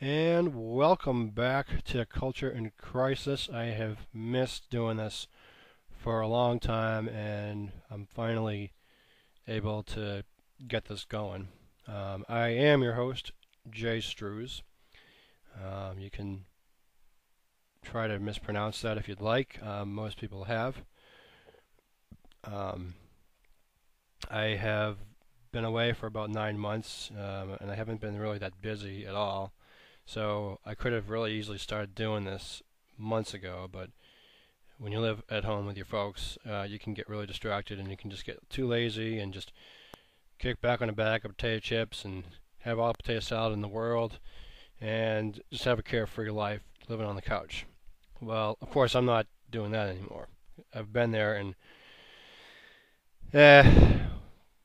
And welcome back to Culture in Crisis. I have missed doing this for a long time, and I'm finally able to get this going. I am your host, Jay Strews. You can try to mispronounce that if you'd like. Most people have. Um, I have been away for about 9 months, and I haven't been really that busy at all. So I could have really easily started doing this months ago, but when you live at home with your folks, you can get really distracted and you can just get too lazy and just kick back on a bag of potato chips and have all the potato salad in the world and just have a carefree life living on the couch. Well, of course, I'm not doing that anymore. I've been there, and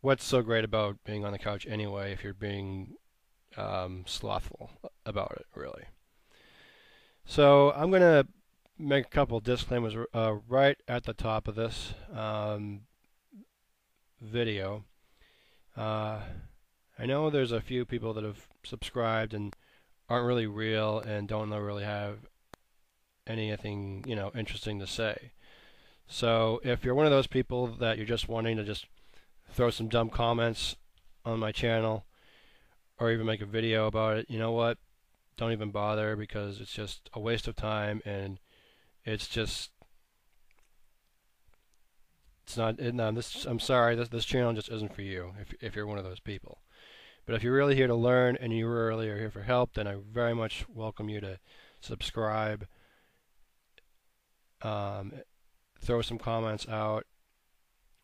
what's so great about being on the couch anyway if you're being slothful about it, really? So I'm going to make a couple disclaimers right at the top of this video. I know there's a few people that have subscribed and aren't really real and don't really have anything, interesting to say. So if you're one of those people that you're just wanting to just throw some dumb comments on my channel or even make a video about it, you know what? Don't even bother, because it's just a waste of time, and it's not. I'm sorry. This channel just isn't for you if you're one of those people. But if you're really here to learn and you really are here for help, then I very much welcome you to subscribe. Throw some comments out,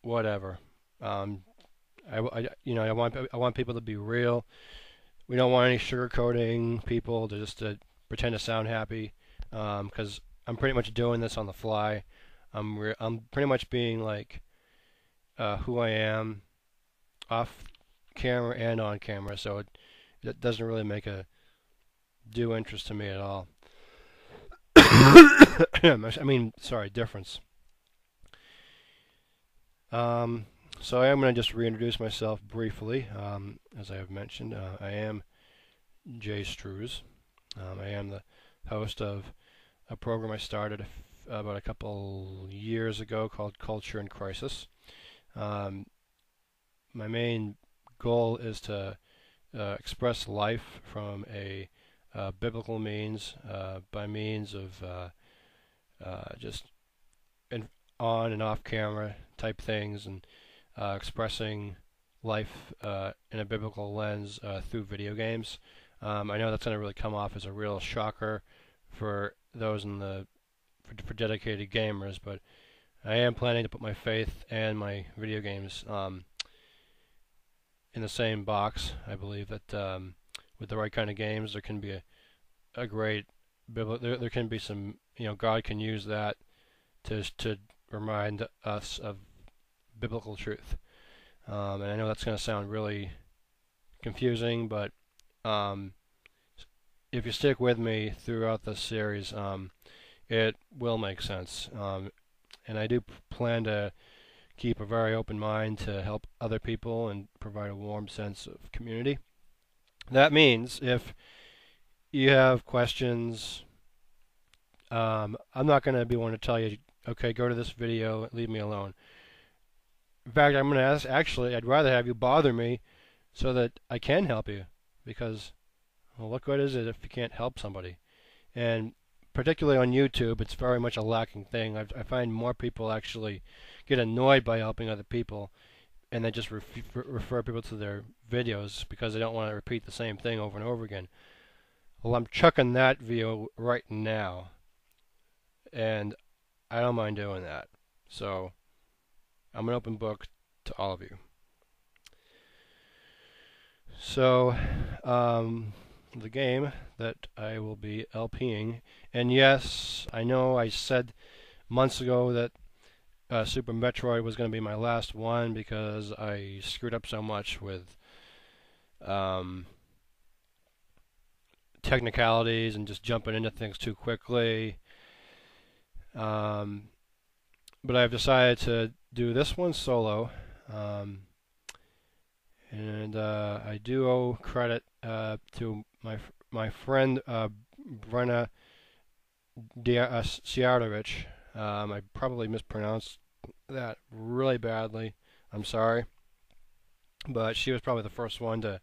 whatever. I want people to be real. We don't want any sugarcoating people to just to pretend to sound happy, because I'm pretty much doing this on the fly. I'm pretty much being like who I am off camera and on camera, so it doesn't really make a due interest to me at all. Difference. So I am going to just reintroduce myself briefly. As I have mentioned, I am Jay Strews. I am the host of a program I started about a couple years ago called Culture in Crisis. My main goal is to express life from a biblical means, by means of just on and off camera type things, and expressing life in a biblical lens through video games. I know that's going to really come off as a real shocker for those for dedicated gamers, but I am planning to put my faith and my video games in the same box. I believe that with the right kind of games, there can be a great there can be some, God can use that to remind us of biblical truth. And I know that's going to sound really confusing, but if you stick with me throughout this series, it will make sense. And I do plan to keep a very open mind to help other people and provide a warm sense of community. That means if you have questions, I'm not going to be one to tell you, okay, go to this video, leave me alone. In fact, I'm going to ask, actually, I'd rather have you bother me so that I can help you, because, well, what good is it if you can't help somebody? And particularly on YouTube, it's very much a lacking thing. I find more people actually get annoyed by helping other people, and they just refer people to their videos because they don't want to repeat the same thing over and over again. Well, I'm chucking that video right now, and I don't mind doing that. So I'm an open book to all of you. So the game that I will be LPing, and yes, I know I said months ago that Super Metroid was going to be my last one because I screwed up so much with technicalities and just jumping into things too quickly. But I've decided to do this one solo, and I do owe credit to my friend Brenna Ciarovich. I probably mispronounced that really badly. I'm sorry, but she was probably the first one to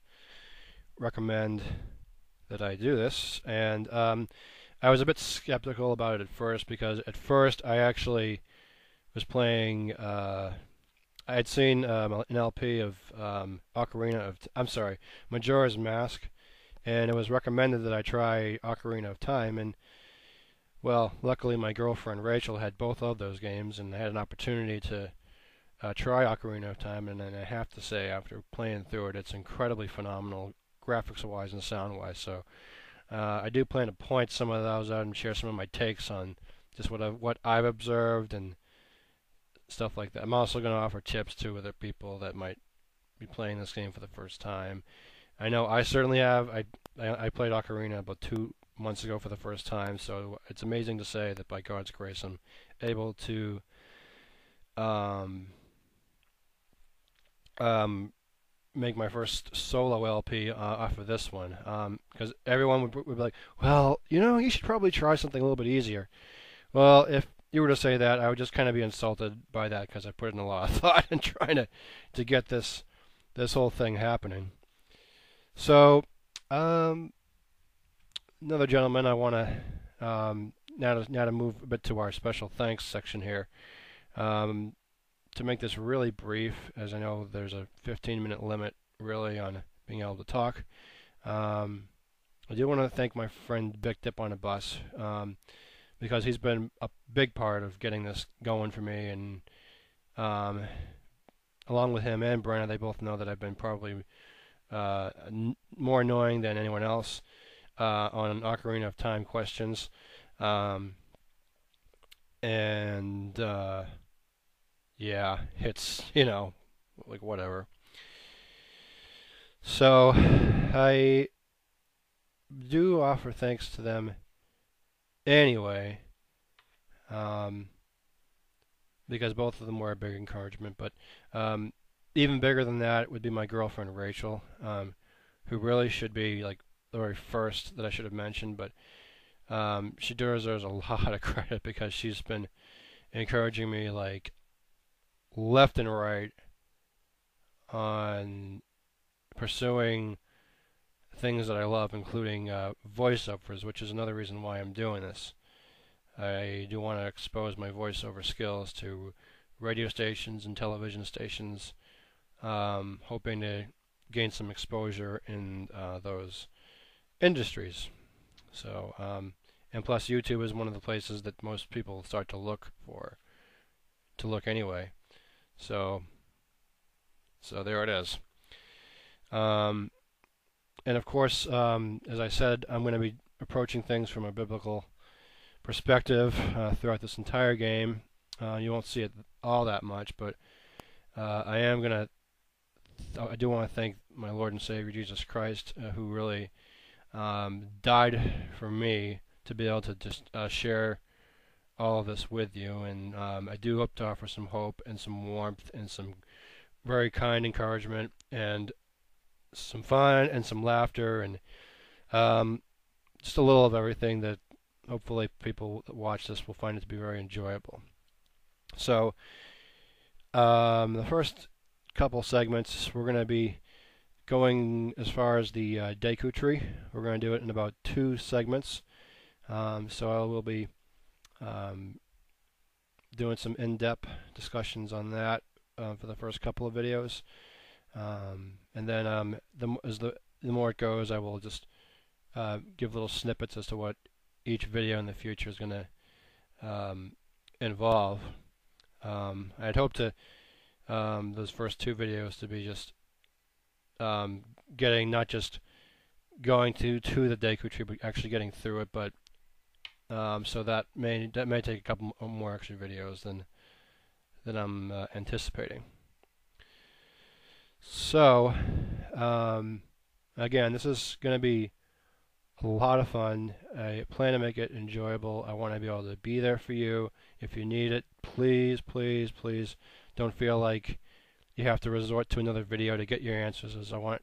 recommend that I do this, and I was a bit skeptical about it at first because at first I actually was playing. I had seen an LP of Ocarina of. I'm sorry, Majora's Mask, and it was recommended that I try Ocarina of Time, and well, luckily my girlfriend Rachel had both of those games, and I had an opportunity to try Ocarina of Time, and then I have to say, after playing through it, it's incredibly phenomenal, graphics-wise and sound-wise. So I do plan to point some of those out and share some of my takes on just what I've observed and stuff like that. I'm also going to offer tips to other people that might be playing this game for the first time. I know I certainly have. I played Ocarina about 2 months ago for the first time, so it's amazing to say that by God's grace I'm able to make my first solo LP off of this one. Because everyone would be like, well, you should probably try something a little bit easier. Well, if you were to say that, I would just kind of be insulted by that because I put in a lot of thought in trying to get this whole thing happening. So, another gentleman, I want to now to move a bit to our special thanks section here. To make this really brief, as I know there's a 15-minute limit really on being able to talk. I do want to thank my friend Vic Dip on a Bus because he's been a big part of getting this going for me, and along with him and Brenna, they both know that I've been probably more annoying than anyone else on Ocarina of Time questions. Yeah, it's, like whatever. So, I do offer thanks to them anyway, because both of them were a big encouragement, but even bigger than that would be my girlfriend Rachel, who really should be like the very first that I should have mentioned, but she deserves a lot of credit because she's been encouraging me like left and right on pursuing things that I love, including voiceovers, which is another reason why I'm doing this. I do want to expose my voiceover skills to radio stations and television stations, hoping to gain some exposure in those industries. So, and plus YouTube is one of the places that most people start to look anyway. So there it is. And of course, as I said, I'm going to be approaching things from a biblical perspective throughout this entire game. You won't see it all that much, but I do want to thank my Lord and Savior Jesus Christ, who really died for me to be able to just share all of this with you, and I do hope to offer some hope and some warmth and some very kind encouragement and some fun and some laughter and just a little of everything that hopefully people that watch this will find it to be very enjoyable. So the first couple segments we're going to be going as far as the Deku Tree. We're going to do it in about 2 segments. So I will be doing some in-depth discussions on that for the first couple of videos, and then the more it goes, I will just give little snippets as to what each video in the future is going to involve. I'd hope to those first 2 videos to be just getting not just going to the Deku Tree, but actually getting through it, but so that may take a couple more extra videos than I'm anticipating. So again, this is going to be a lot of fun. I plan to make it enjoyable. I want to be able to be there for you if you need it. Please, please, please don't feel like you have to resort to another video to get your answers. As I want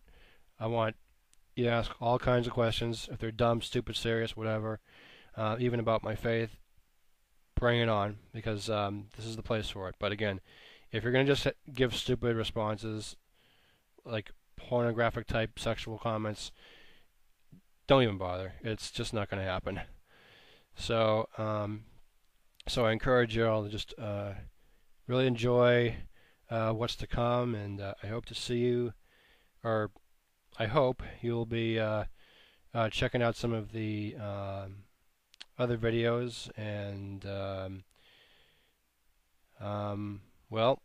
you ask all kinds of questions. If they're dumb, stupid, serious, whatever, even about my faith, bring it on, because this is the place for it. But again, if you're going to just give stupid responses, like pornographic type sexual comments, don't even bother. It's just not going to happen. So, so I encourage you all to just really enjoy what's to come, and I hope to see you, or I hope you'll be checking out some of the other videos, and well,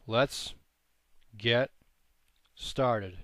let's get started.